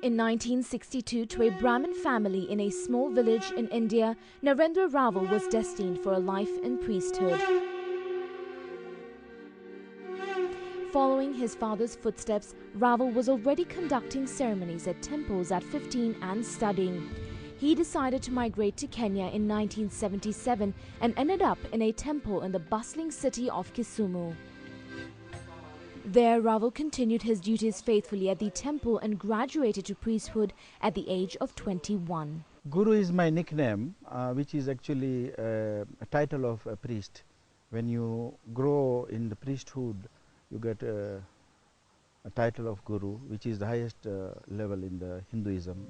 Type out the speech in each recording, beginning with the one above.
In 1962, to a Brahmin family in a small village in India, Narendra Rraval was destined for a life in priesthood. Following his father's footsteps, Rraval was already conducting ceremonies at temples at 15 and studying. He decided to migrate to Kenya in 1977 and ended up in a temple in the bustling city of Kisumu. There, Rraval continued his duties faithfully at the temple and graduated to priesthood at the age of 21. Guru is my nickname, which is actually a title of a priest. When you grow in the priesthood, you get a title of Guru, which is the highest level in the Hinduism.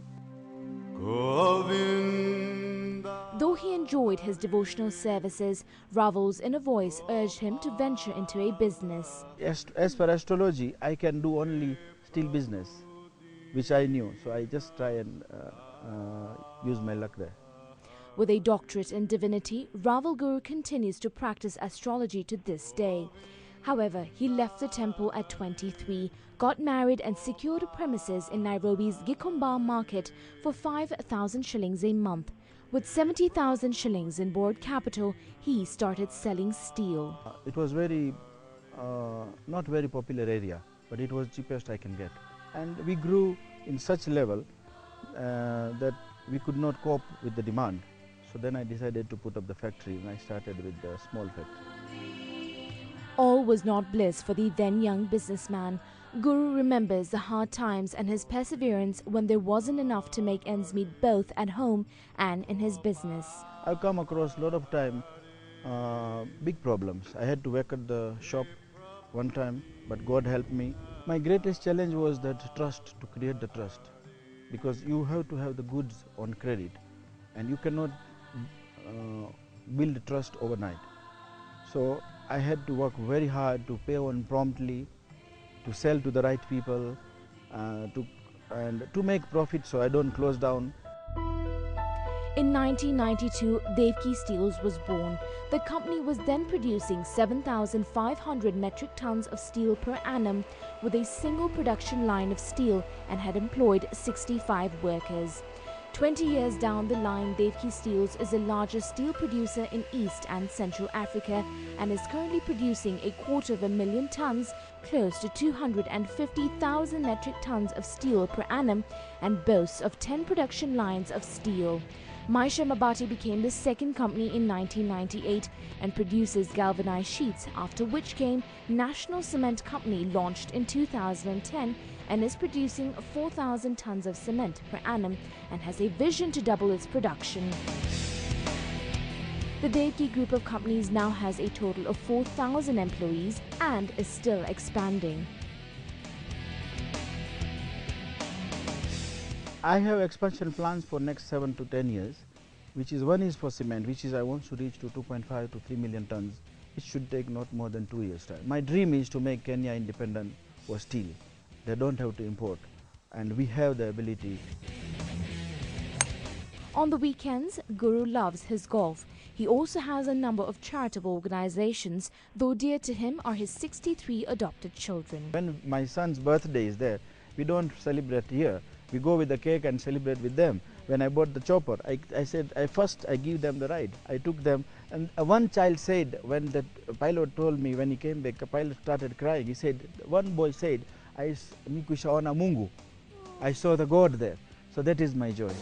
Though he enjoyed his devotional services, Rraval's inner voice urged him to venture into a business. As for astrology, I can do only steel business, which I knew, so I just try and use my luck there. With a doctorate in divinity, Rraval Guru continues to practice astrology to this day. However, he left the temple at 23, got married and secured premises in Nairobi's Gikomba market for 5,000 shillings a month. With 70,000 shillings in board capital, he started selling steel. It was very, not very popular area, but it was cheapest I can get. And we grew in such level that we could not cope with the demand. So then I decided to put up the factory, and I started with the small factory. All was not bliss for the then young businessman. Guru remembers the hard times and his perseverance when there wasn't enough to make ends meet both at home and in his business. I've come across a lot of time big problems. I had to work at the shop one time, but God helped me. My greatest challenge was that trust, to create the trust, because you have to have the goods on credit and you cannot build trust overnight. So I had to work very hard to pay on promptly, to sell to the right people, and to make profit so I don't close down. In 1992, Devki Steels was born. The company was then producing 7,500 metric tons of steel per annum with a single production line of steel and had employed 65 workers. 20 years down the line, Devki Steels is the largest steel producer in East and Central Africa and is currently producing 250,000 tons, close to 250,000 metric tons of steel per annum, and boasts of 10 production lines of steel. Maisha Mabati became the second company in 1998 and produces galvanized sheets, after which came National Cement Company, launched in 2010 and is producing 4,000 tons of cement per annum and has a vision to double its production. The Devki group of companies now has a total of 4,000 employees and is still expanding. I have expansion plans for next 7 to 10 years, one is for cement, which is I want to reach to 2.5 to 3 million tons. It should take not more than 2 years' time. My dream is to make Kenya independent for steel. They don't have to import, and we have the ability. On the weekends, Guru loves his golf. He also has a number of charitable organizations, though dear to him are his 63 adopted children. When my son's birthday is there, we don't celebrate here. We go with the cake and celebrate with them. When I bought the chopper, I said, first I give them the ride. I took them, and one child said, when the pilot told me, when he came back, the pilot started crying. He said, one boy said, I saw the God there. So that is my joy.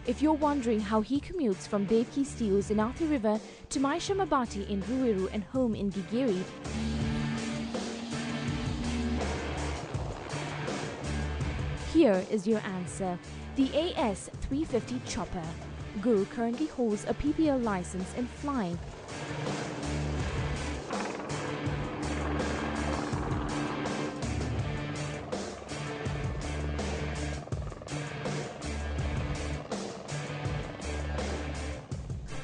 If you're wondering how he commutes from Devki Steels in Athi River to Maisha Mabati in Ruiru and home in Gigiri, here is your answer: the AS 350 chopper. Guru currently holds a PPL license in flying.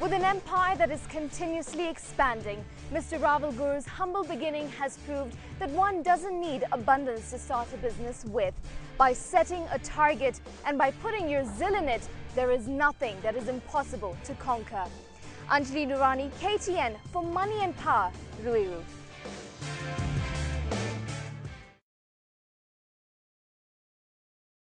With an empire that is continuously expanding, Mr. Rraval Guru's humble beginning has proved that one doesn't need abundance to start a business with. By setting a target and by putting your zeal in it, there is nothing that is impossible to conquer. Anjali Nurani, KTN, for Money and Power, Ruiru.